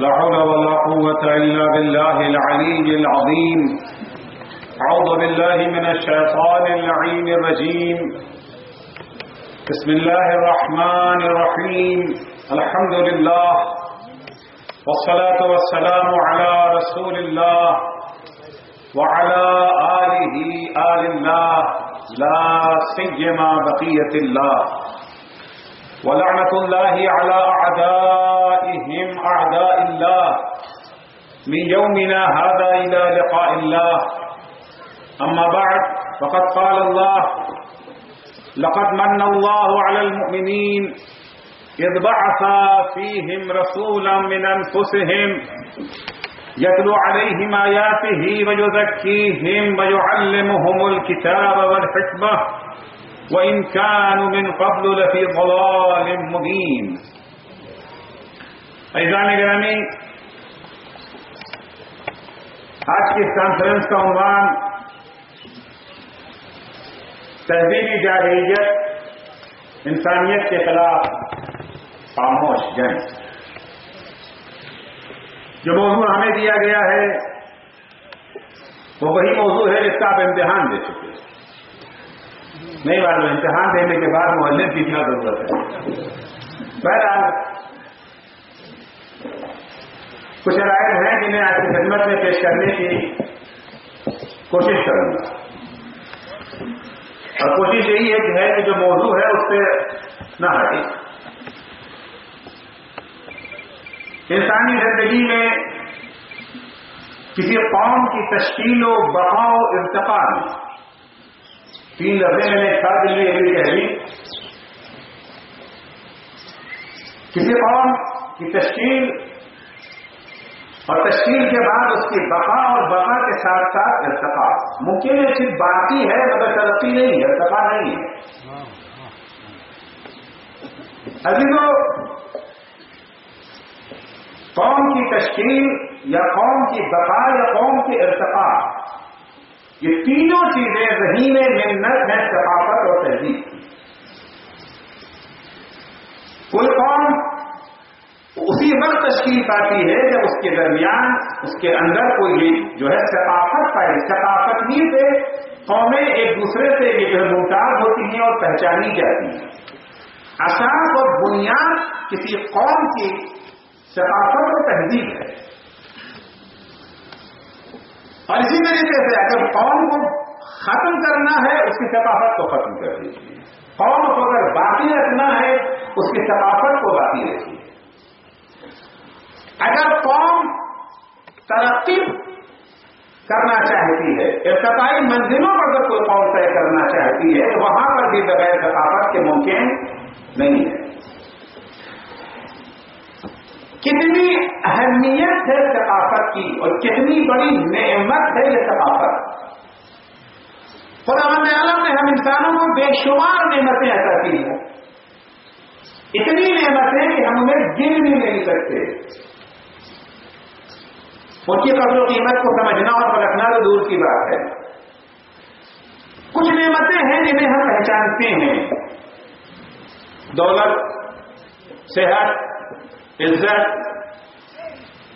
لا حول ولا قوة إلا بالله العلي العظيم. أعوذ بالله من الشيطان اللعين الرجيم. بسم الله الرحمن الرحيم. الحمد لله والصلاة والسلام على رسول الله وعلى آله آل الله لا سيما بقية الله، ولعنة الله على أعدائهم أعداء الله من يومنا هذا إلى لقاء الله. أما بعد، فقد قال الله: لقد من الله على المؤمنين إذ بعث فيهم رسولا من أنفسهم يتلو عليهم آياته ويزكيهم ويعلمهم الكتاب والحكمة وَإِن كَانُوا مِن قَبْلُ لَفِي ضَلَالٍ مُبِينٍ. عزیزان گرامی، آج کی اس کانفرنس کا عنوان تہذیبی جاہلیت، انسانیت کے خلاف خاموش جنگ. جو موضوع ہمیں دیا گیا ہے وہ وہی موضوع ہے جس کا آپ امتحان دے چکے ہیں. نہیں بات، امتحان دینے کے بعد مؤلف کی کیا ضرورت ہے. بہرحال کچھ رائے ہیں جنہیں آپ کی خدمت میں پیش کرنے کی کوشش کروں گا، اور کوشش یہی ہے کہ جو موضوع ہے اس سے نہ ہٹے. انسانی زندگی میں کسی قوم کی تشکیل و بقا و ارتقاء میں تین لفظیں میں نے ایک ساتھ دل میں یہ بھی کہہ دی. کسی قوم کی تشکیل اور تشکیل کے بعد اس کی بقا اور بقا کے ساتھ ساتھ ارتقاء ممکن ہے. صرف باقی ہے مگر ترقی نہیں ہے، ارتقاء نہیں ہے. عزیزو، قوم کی تشکیل یا قوم کی بقا یا قوم کی ارتقاء، یہ تینوں چیزیں ذہین منت ہیں ثقافت اور تہذیب. کوئی قوم اسی وقت تشکیل پاتی ہے جب اس کے درمیان، اس کے اندر کوئی جو ہے ثقافت پائی. ثقافت ہی سے قومیں ایک دوسرے سے یہ جو ہے ممتاز ہوتی ہیں اور پہچانی جاتی ہیں. اساس اور بنیاد کسی قوم کی ثقافت اور تہذیب ہے. اور اسی طریقے سے اگر قوم کو ختم کرنا ہے اس کی ثقافت کو ختم کر دیجیے. قوم کو اگر باقی رکھنا ہے اس کی ثقافت کو باقی رکھیے. اگر قوم ترقی کرنا چاہتی ہے، ارتقائی منزلوں پر اگر کوئی قوم طے کرنا چاہتی ہے تو وہاں پر بھی بغیر ثقافت کے ممکن نہیں ہے. کتنی اہمیت ہے ثقافت کی اور کتنی بڑی نعمت ہے یہ ثقافت. خداوند عالم نے ہم انسانوں کو بے شمار نعمتیں عطا کی ہیں. اتنی نعمتیں کہ ہم انہیں گن بھی نہیں سکتے. ان کی قدر و قیمت کو سمجھنا اور پرکھنا تو دور کی بات ہے. کچھ نعمتیں ہیں جنہیں ہم پہچانتے ہیں: دولت، صحت، عزت.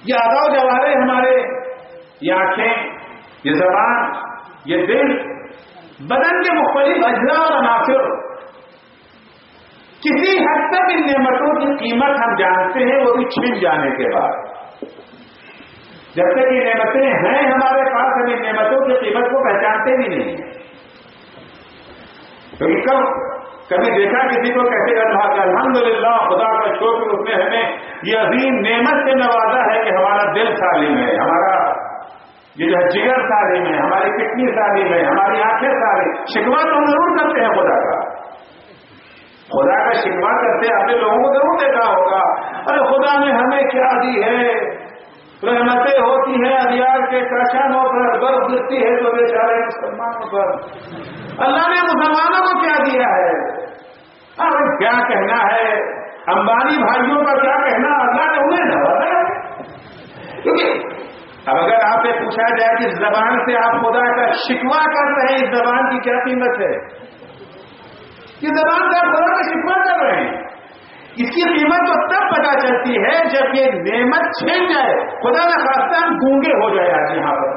یہ اعضاء و جوارح ہمارے، یہ آنکھیں، یہ زبان، یہ دل، بدن کے مختلف اجزاء اور عناصر. کسی حد تک ان نعمتوں کی قیمت ہم جانتے ہیں، وہ بھی چھن جانے کے بعد. جب تک یہ نعمتیں ہیں ہمارے پاس ہم ان نعمتوں کی قیمت کو پہچانتے بھی نہیں ہیں. کیونکہ کبھی دیکھا کسی کو کہتے ہیں الحمدللہ، خدا کا شکر، اس نے ہمیں یہ عظیم نعمت سے نوازا ہے کہ ہمارا دل سالم ہے، ہمارا یہ جو ہے جگر سالم ہے، ہماری کڈنی سالم ہے، ہماری آنکھیں سالم. شکوہ تو ہم ضرور کرتے ہیں خدا کا شکوہ کرتے ہیں. آپ نے لوگوں کو ضرور دیکھا ہوگا، ارے خدا نے ہمیں کیا دی ہے، رحمتیں ہوتی ہیں ادیار کے کاشانوں پر، برف گرتی ہے تو بیچارے مسلمانوں پر. اللہ نے مسلمانوں کو کیا دیا ہے؟ کیا کہنا ہے امبانی بھائیوں کا، کیا کہنا، اللہ نے انہیں نوازا. کیونکہ اب اگر آپ سے پوچھا جائے کہ اس زبان سے آپ خدا کا شکوہ کر رہے ہیں، اس زبان کی کیا قیمت ہے؟ یہ زبان سے آپ خدا کا شکوہ کر رہے ہیں. اس کی قیمت تو تب پتہ چلتی ہے جب یہ نعمت چھن جائے. خدا نہ خواستہ ہم گونگے ہو جائے آج یہاں پر.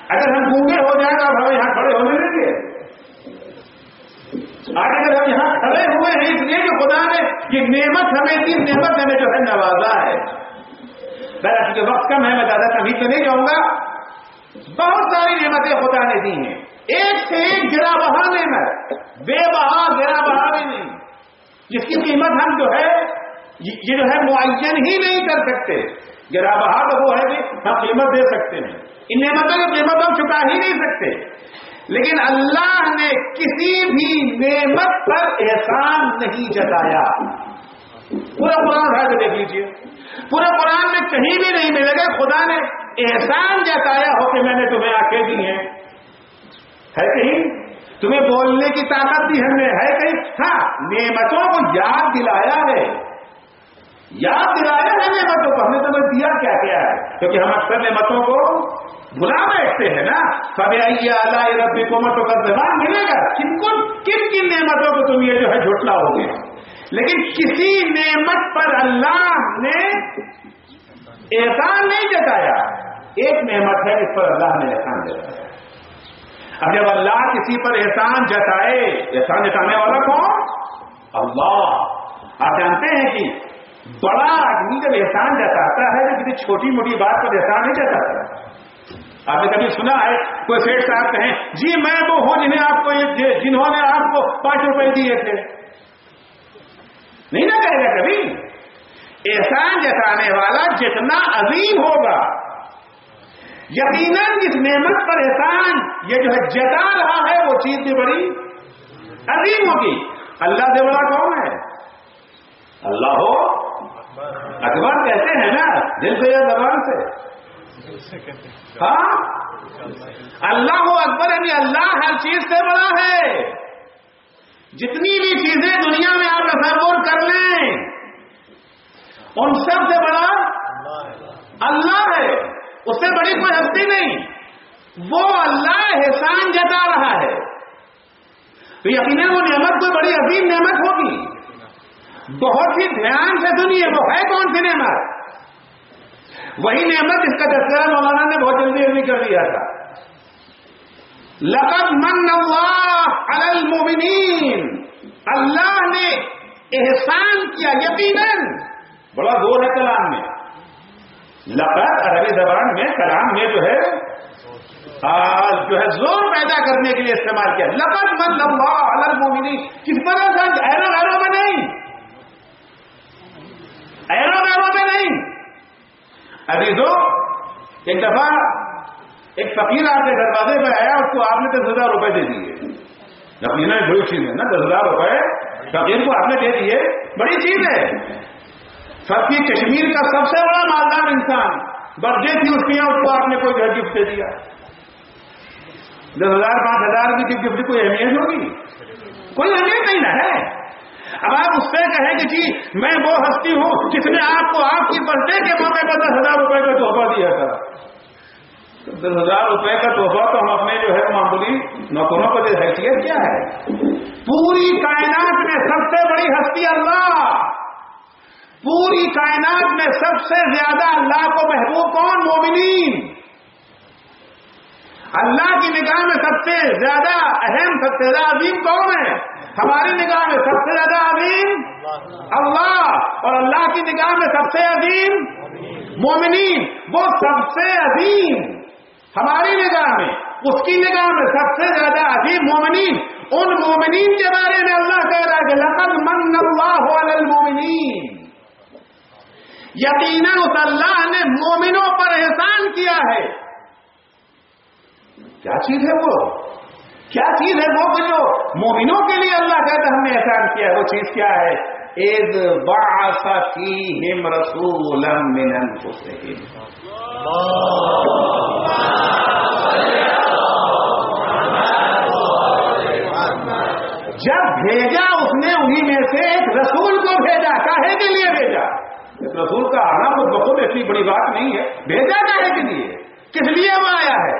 اگر ہم گونگے ہو جائیں تو اب ہمیں یہاں کھڑے ہونے دیں گے؟ آج اگر ہم یہاں کھڑے ہوئے ہیں اس لیے کہ خدا نے یہ نعمت ہمیں دی, نعمت ہمیں جو ہے نوازا ہے. بہرحال جو وقت کم ہے میں زیادہ کبھی تو نہیں جاؤں گا. بہت ساری نعمتیں خدا نے دی ہیں, ایک سے ایک گرا بہا نعمت, بے بہا گرا بہا بھی نہیں, جس کی قیمت ہم جو ہے یہ جو ہے معین ہی نہیں کر سکتے. گرا بہا تو وہ ہے کہ ہم قیمت دے سکتے ہیں, ان نعمتوں کی قیمت ہم چکا ہی نہیں سکتے. لیکن اللہ نے کسی بھی نعمت پر احسان نہیں جتایا. پورا قرآن اٹھا کے دیکھ لیجیے, پورے قرآن میں کہیں بھی نہیں ملے گا خدا نے احسان جتایا ہو کہ میں نے تمہیں آنکھیں دی ہیں. ہے کہیں؟ تمہیں بولنے کی طاقت دی ہم نے, ہے کہیں؟ ہاں, نعمتوں کو یاد دلایا ہے, یاد دلایا ہے نعمتوں کو. ہم نے تمہیں دیا کیا کیا ہے, کیونکہ ہم اکثر نعمتوں کو بھلا بیٹھتے ہیں نا. فَبِأَيِّ آلَاءِ رَبِّكُمَا تُكَذِّبَانِ ملے گا کن کن نعمتوں کو تم یہ جو ہے جھٹلا ہوگے. لیکن کسی نعمت پر اللہ نے احسان نہیں جتایا. ایک نعمت ہے اس پر اللہ نے احسان جتایا. اب جب اللہ کسی پر احسان جتائے, احسان جتانے والا کون؟ اللہ. آپ جانتے ہیں کہ بڑا آدمی جب احسان جتاتا ہے تو کسی چھوٹی موٹی بات پر احسان نہیں جتاتا. آپ نے کبھی سنا ہے کوئی سیٹ صاحب کہیں جی میں وہ ہوں جنہوں نے آپ کو 5 روپے دیے تھے؟ نہیں نہ کہے گا کبھی. احسان جتانے والا جتنا عظیم ہوگا, یقیناً جس نعمت پر احسان یہ جو ہے جتا رہا ہے وہ چیز بھی بڑی عظیم ہوگی. اللہ سے بڑا کون ہے؟ اللہ ہو اکبر کہتے ہیں نا, دل سے یا زبان سے؟ ہاں, اللہ ہو اکبر, یعنی اللہ ہر چیز سے بڑا ہے. جتنی بھی چیزیں دنیا میں آپ تصور کر لیں ان سب سے بڑا اللہ ہے. اس سے بڑی کوئی ہستی نہیں. وہ اللہ احسان جتا رہا ہے تو یقیناً وہ نعمت کوئی بڑی عظیم نعمت ہوگی. بہت ہی دھیان سے سنیے, وہ ہے کون سی نعمت؟ وہی نعمت جس کا تذکرہ مولانا نے بہت جلدی کر دیا تھا. لقد من اللہ علی المؤمنین, اللہ نے احسان کیا. یقیناً بڑا زور ہے کلام میں. لقد عربی زبان میں کلام میں جو ہے زور پیدا کرنے کے لیے استعمال کیا. لقد من اللہ علی المؤمنین, کس پر احسان؟ ایرو غیروں میں نہیں, ایرو غیروں میں نہیں. ابھی دو ایک دفعہ ایک فقیر آپ کے دروازے پر آیا, اس کو آپ نے 10,000 روپے دے دیے. یقیناً بڑی چیز ہے نا, 10,000 روپے فقیر کو آپ نے دے دیے, بڑی چیز ہے. فقیر کشمیر کا سب سے بڑا مالدار انسان, برتھ ڈے تھی اس کی, اس کو آپ نے کوئی گھر گفٹ دے دیا. 10,000 5,000 کی گفٹ کوئی اہمیت ہوگی؟ کوئی اہمیت نہیں نا ہے. اب آپ اس سے کہیں کہ جی میں وہ ہستی ہوں جس نے آپ کو آپ کی برتھ ڈے کے موقع پر 10,000 روپے کا تحفہ دیا تھا. 10,000 روپے کا تحفہ تو ہم اپنے جو ہے معمولی نوکروں کو دے. حیثیت کیا ہے؟ پوری کائنات میں سب سے بڑی ہستی اللہ, پوری کائنات میں سب سے زیادہ اللہ کو محبوب کون؟ مومنین. اللہ کی نگاہ میں سب سے زیادہ اہم, سب سے زیادہ عظیم کون ہے؟ ہماری نگاہ میں سب سے زیادہ عظیم اللہ, اور اللہ کی نگاہ میں سب سے عظیم مومنین. وہ سب سے عظیم ہماری نگاہ میں, اس کی نگاہ میں سب سے زیادہ عظیم مومنین. ان مومنین کے بارے میں اللہ کہہ رہا ہے کہ لقد من اللہ علی المؤمنین, یقیناً اس اللہ نے مومنوں پر احسان کیا ہے. کیا چیز ہے وہ؟ کیا چیز ہے وہ کہ جو مومنوں کے لیے اللہ کہتا ہے ہم نے احسان کیا ہے؟ وہ چیز کیا ہے؟ اذ بعث فیہم رسولا من انفسہم. جب بھیجا اس نے انہی میں سے ایک رسول کو بھیجا. کاہے کے لیے بھیجا؟ اس رسول کا آنا خود بخود اتنی بڑی بات نہیں ہے. بھیجا کاہے کے لیے؟ کس لیے وہ آیا ہے؟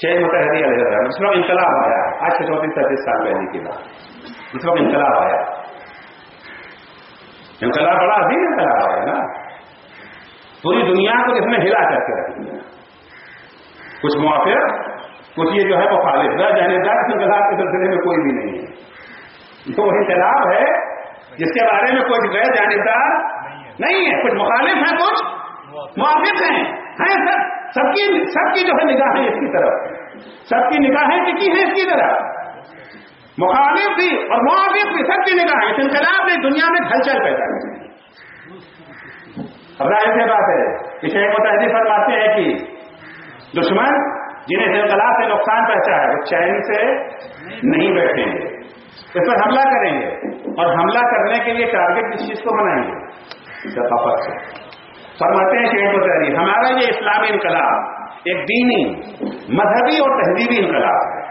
شیخ مطہری علیہ السلام، اس وقت انقلاب آیا، آج سے 34-35 سال پہلے کی بات، اس وقت انقلاب آیا، انقلاب بڑا عظیم انقلاب آیا نا، پوری دنیا کو اس میں ہلا کر کے رکھ دیا، کچھ موافق کچھ یہ جو ہے مخالف، جانبدار اس انقلاب کے سلسلے میں کوئی بھی نہیں ہے، تو وہ انقلاب ہے جس کے بارے میں کوئی غیر جانبدار نہیں ہے، کچھ مخالف ہیں کچھ موافق ہیں سب کی جو ہے نگاہیں اس کی طرف، سب کی نگاہیں ٹکی ہیں اس کی طرف، مخالف بھی اور موافق بھی، سب کی نگاہیں اس انقلاب نے دنیا میں ہلچل پیدا کی۔ اب ظاہر سی بات ہے کہ شیخ مطہری فرماتے ہیں کہ دشمن جنہیں اس انقلاب سے نقصان پہنچا ہے وہ چین سے نہیں بیٹھیں گے، اس پر حملہ کریں گے، اور حملہ کرنے کے لیے ٹارگٹ کس چیز کو بنائیں گے؟ ثقافت سے۔ فرماتے ہیں شیخ مطہری ہمارا یہ اسلامی انقلاب ایک دینی، مذہبی اور تہذیبی انقلاب ہے،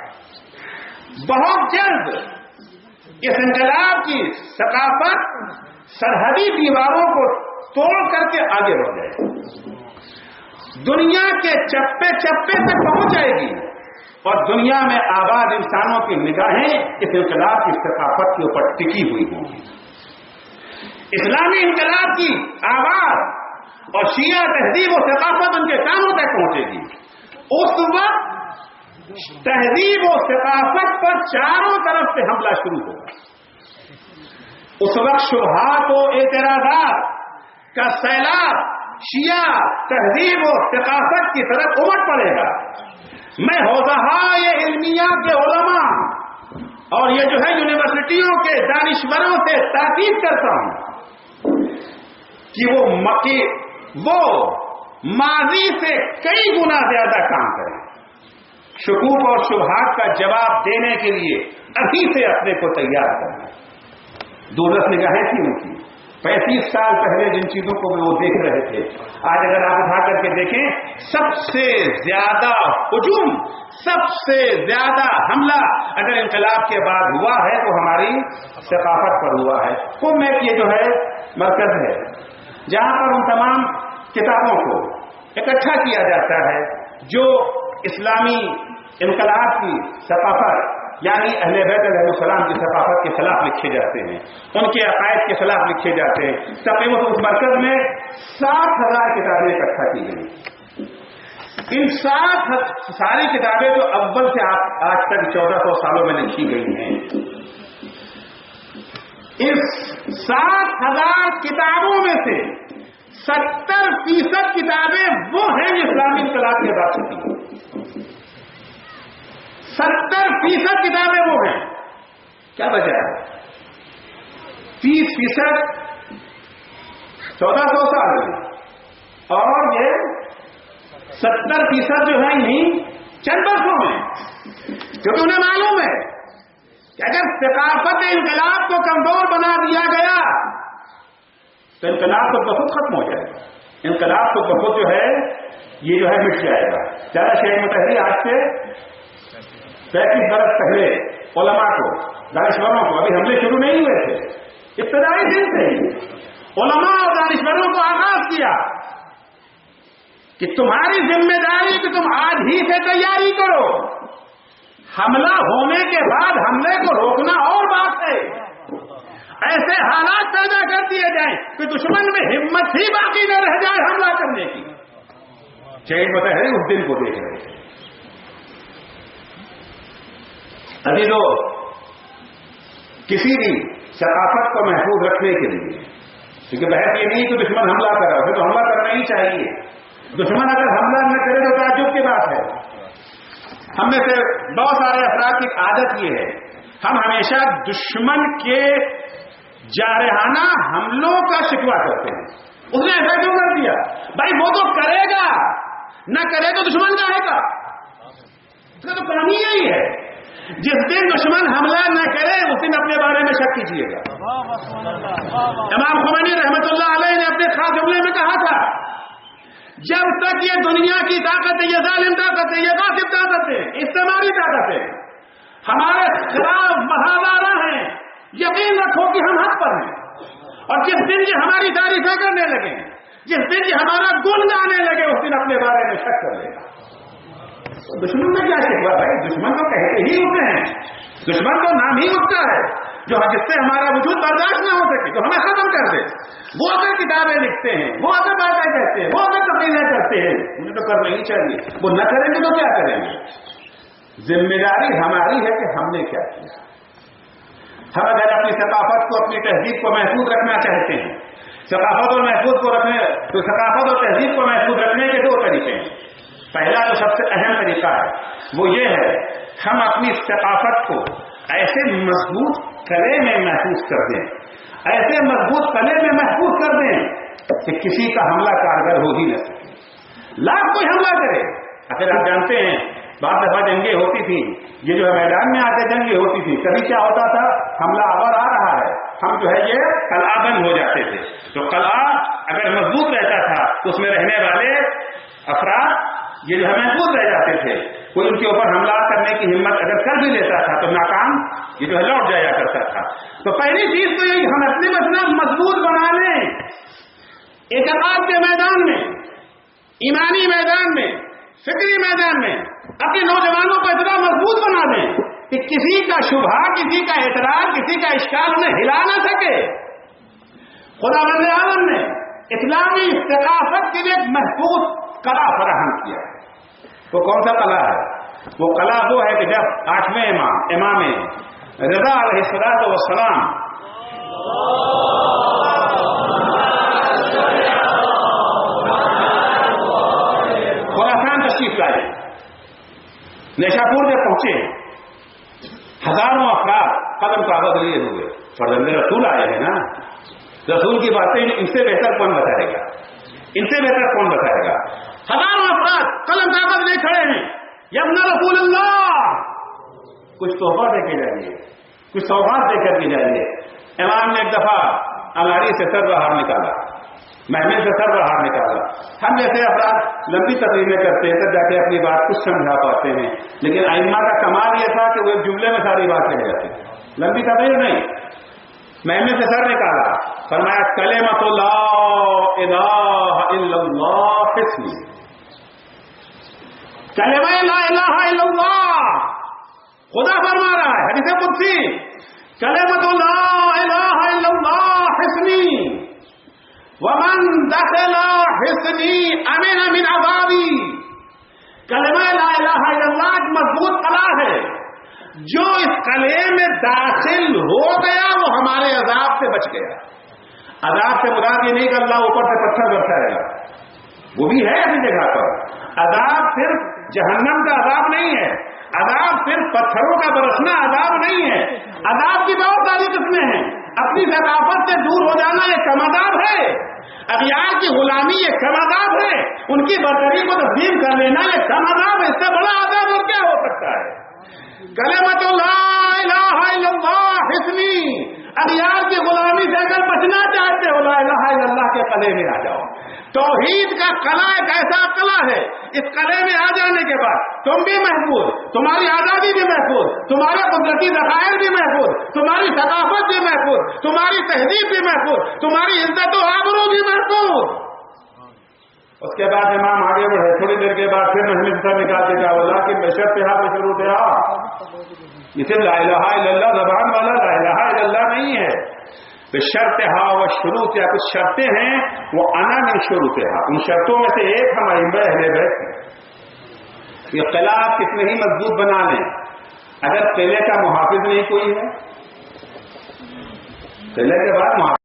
بہت جلد اس انقلاب کی ثقافت سرحدی دیواروں کو توڑ کر کے آگے بڑھ جائے، دنیا کے چپے چپے تک پہنچ جائے گی، اور دنیا میں آباد انسانوں کی نگاہیں اس انقلاب کی ثقافت کے اوپر ٹکی ہوئی ہوں گی۔ اسلامی انقلاب کی آواز اور شیعہ تہذیب و ثقافت ان کے کانوں تک پہنچے گی، اس وقت تہذیب و ثقافت پر چاروں طرف سے حملہ شروع ہوگا، اس وقت شبہات و اعتراضات کا سیلاب شیعہ تہذیب و ثقافت کی طرف امٹ پڑے گا۔ میں حوزہائے علمیہ کے علماء اور یہ جو ہے یونیورسٹیوں کے دانشوروں سے تاکید کرتا ہوں کہ وہ ماضی سے کئی گنا زیادہ کام کریں، شکوک اور شبہات کا جواب دینے کے لیے ابھی سے اپنے کو تیار کریں۔ دورس نگاہیں تھی ان کی، 35 سال پہلے جن چیزوں کو وہ دیکھ رہے تھے، آج اگر آپ اٹھا کر کے دیکھیں، سب سے زیادہ ہجوم، سب سے زیادہ حملہ اگر انقلاب کے بعد ہوا ہے تو ہماری ثقافت پر ہوا ہے۔ قم ایک یہ جو ہے مرکز ہے جہاں پر ان تمام کتابوں کو اکٹھا کیا جاتا ہے جو اسلامی انقلاب کی ثقافت یعنی اہل بیت علیہ السلام کی ثقافت کے خلاف لکھے جاتے ہیں، ان کے عقائد کے خلاف لکھے جاتے ہیں۔ تقریباً اس مرکز میں 60,000 کتابیں اکٹھا کی گئی۔ ان 60 ساری کتابیں جو اول سے آج تک 1400 سالوں میں لکھی گئی ہیں، اس 60,000 کتابوں میں سے 70% کتابیں وہ ہیں جو اسلامی انقلاب کے بعد چھپی ہیں۔ 70% کتابیں وہ ہیں، کیا وجہ ہے؟ 30% 1400 سال میں، اور یہ 70% جو ہے انہیں چند برسوں میں، کیونکہ انہیں معلوم ہے کہ اگر ثقافت انقلاب کو کمزور بنا دیا گیا تو انقلاب تو بہت ختم ہو جائے گا، انقلاب تو بہت جو ہے یہ جو ہے مٹ جائے گا۔ زیادہ شیخ مطہری آج سے 35 برس پہلے علماء کو، دانشوروں کو، ابھی حملے شروع نہیں ہوئے تھے، ابتدائی دن سے علماء اور دانشوروں کو آغاز کیا کہ تمہاری ذمہ داری کہ تم آج ہی سے تیاری کرو، حملہ ہونے کے بعد حملے کو روکنا اور بات ہے، ایسے حالات پیدا کر دیے جائیں کہ دشمن میں ہمت ہی باقی نہ رہ جائے حملہ کرنے کی۔ شیخ مطہری اس دن کو دیکھ رہے تھے۔ ابھی تو کسی بھی ثقافت کو محفوظ رکھنے کے لیے، کیونکہ بحث یہ نہیں کہ دشمن حملہ کر رہا ہے تو حملہ کرنا ہی چاہیے، دشمن اگر حملہ نہ کرے تو تعجب کی بات ہے۔ ہم میں سے بہت سارے افراد کی عادت یہ ہے، ہم ہمیشہ دشمن کے جارحانہ حملوں کا شکوہ کرتے ہیں، اس نے ایسا کیوں کر دیا؟ بھائی وہ تو کرے گا، نہ کرے تو دشمن کا ہے گا، اس کا تو کام ہی یہی ہے۔ جس دن دشمن حملہ نہ کرے اس دن اپنے بارے میں شک کیجیے گا۔ امام خمینی رحمت اللہ علیہ نے اپنے خاص جملے میں کہا تھا، جب تک یہ دنیا کی طاقت ہے، یہ ظالم طاقت ہے، یہ غاصب طاقت ہے، استعماری طاقت ہے، ہمارے خلاف محاذ ہیں، یقین رکھو کہ ہم حق پر ہیں، اور جس دن یہ ہماری تعریفیں کرنے لگے، جس دن یہ ہمارا گن گانے لگے، اس دن اپنے بارے میں شک کر لے گا۔ دشمن میں کیا شکوا بھائی؟ دشمن تو کہتے ہی ہوتے ہیں، دشمن تو نام ہی اٹھتا ہے جو جس سے ہمارا وجود برداشت نہ ہو سکے تو ہمیں ختم کر دے. وہ اگر کتابیں لکھتے ہیں، وہ اگر باتیں کہتے ہیں، وہ اگر تقریریں کرتے ہیں، انہیں تو کرنا ہی چاہیے. وہ نہ کریں گے تو کیا کریں گے؟ ذمہ داری ہماری ہے کہ ہم نے کیا کیا. ہم اگر اپنی ثقافت کو، اپنی تہذیب کو محفوظ رکھنا چاہتے ہیں، ثقافت اور محفوظ کو رکھنے تو ثقافت اور تہذیب کو محفوظ رکھنے کے دو طریقے ہیں. پہلا جو سب سے اہم طریقہ ہے وہ یہ ہے، ہم اپنی ثقافت کو ایسے مضبوط قلعے میں محفوظ کر دیں، ایسے مضبوط قلعے میں محفوظ کر دیں کہ کسی کا حملہ کارگر ہو ہی نہ سکے. لاکھ کوئی حملہ کرے. اگر آپ جانتے ہیں بعض دفعہ جنگیں ہوتی تھی، یہ جو میدان میں آتے جنگیں ہوتی تھی، کبھی کیا ہوتا تھا، حملہ آور آ رہا ہے، ہم جو ہے یہ قلعہ بند ہو جاتے تھے. تو قلعہ اگر مضبوط رہتا تھا تو اس میں رہنے والے افراد یہ جو ہے محفوظ رہ جاتے تھے. کوئی ان کے اوپر حملہ کرنے کی ہمت اگر کر بھی لیتا تھا تو ناکام یہ جو ہے لوٹ جایا کرتا تھا. تو پہلی چیز تو یہ ہم اپنے مسئلہ مضبوط بنا لیں، اعتقاد کے میدان میں، ایمانی میدان میں، فکری میدان میں اپنے نوجوانوں کو اتنا مضبوط بنا دیں کہ کسی کا شبہ، کسی کا اعتراض، کسی کا اشکال انہیں ہلا نہ سکے. خداوند عالم نے اسلامی ثقافت کے لیے ایک محفوظ قلعہ فراہم کیا ہے. وہ کون سا قلعہ ہے؟ وہ قلعہ وہ ہے کہ جب 8ویں امام رضا علیہ الصلوۃ والسلام خراسان تشریف لائے، نیشاپور میں پہنچے، ہزاروں افراد قدم کاغذ لیے ہوئے. فرزند رسول آئے ہیں نا، رسول کی باتیں ان سے بہتر کون بتائے گا، ان سے بہتر کون بتائے گا. ہزاروں افراد قلم کاغذ لے کھڑے ہیں، یبن رسول اللہ، کچھ تحفہ دے کے جائیے، کچھ سوغات دے کر کے جائیے. امام نے ایک دفعہ الماری سے سر باہر نکالا، محمل سے سر باہر نکالا. ہم جیسے افراد لمبی تقریریں کرتے ہیں، تب جا کے اپنی بات کچھ سمجھا پاتے ہیں، لیکن ائمہ کا کمال یہ تھا کہ وہ ایک جملے میں ساری بات کہہ جاتے ہیں، لمبی تقریر نہیں. محمل سے سر نکالا، فرمایا کلمۃ لا الہ الا اللہ حسنی، کلمہ لا الہ الا اللہ. خدا فرما رہا ہے حدیث قدسی، کلمۃ لا الہ الا اللہ حسنی ومن دخل حسنی امن من عذابی. کلمہ لا الہ الا اللہ ایک مضبوط قلعہ ہے، جو اس قلعے میں داخل ہو گیا وہ ہمارے عذاب سے بچ گیا. عذاب سے مراد یہ نہیں کہ اللہ اوپر سے پتھر برسائے گا، وہ بھی ہے اپنی جگہ پر. عذاب صرف جہنم کا عذاب نہیں ہے، عذاب صرف پتھروں کا برسنا عذاب نہیں ہے. عذاب کی بہت ساری قسمیں ہیں. اپنی ثقافت سے دور ہو جانا یہ کم عذاب ہے، اغیار کی غلامی یہ کم عذاب ہے، ان کی برتری کو تسلیم کر لینا یہ کم عذاب ہے. اس سے بڑا عذاب اور کیا ہو سکتا ہے؟ کلمۃ لا الہ الا اللہ حسنی، اغیار کی غلامی سے اگر بچنا چاہتے ہو لا الہ الا اللہ کے قلعے میں آ جاؤ. توحید کا قلعہ ایک ایسا قلعہ ہے، اس قلعے میں آ جانے کے بعد تم بھی محفوظ، تمہاری آزادی بھی محفوظ، تمہارے قدرتی ذخائر بھی محفوظ، تمہاری ثقافت بھی محفوظ، تمہاری تہذیب بھی محفوظ، تمہاری عزت و آبرو بھی محفوظ. اس کے بعد امام آگے بڑھے، تھوڑی دیر کے بعد پھر محمل سے نکال کے جاؤ اللہ کی بشرط شروع تھا. اسے لا الہ الا اللہ زبان والا لا الہ الا اللہ نہیں ہے. بشرطھا و شروط، یا کچھ شرطیں ہیں وہ انا من شروطھا، ان شرطوں میں سے ایک ہماری اہل بیت ہے. یہ قلعہ آپ کتنے ہی مضبوط بنا لیں، اگر قلعے کا محافظ نہیں کوئی ہے، قلعے کے بعد محافظ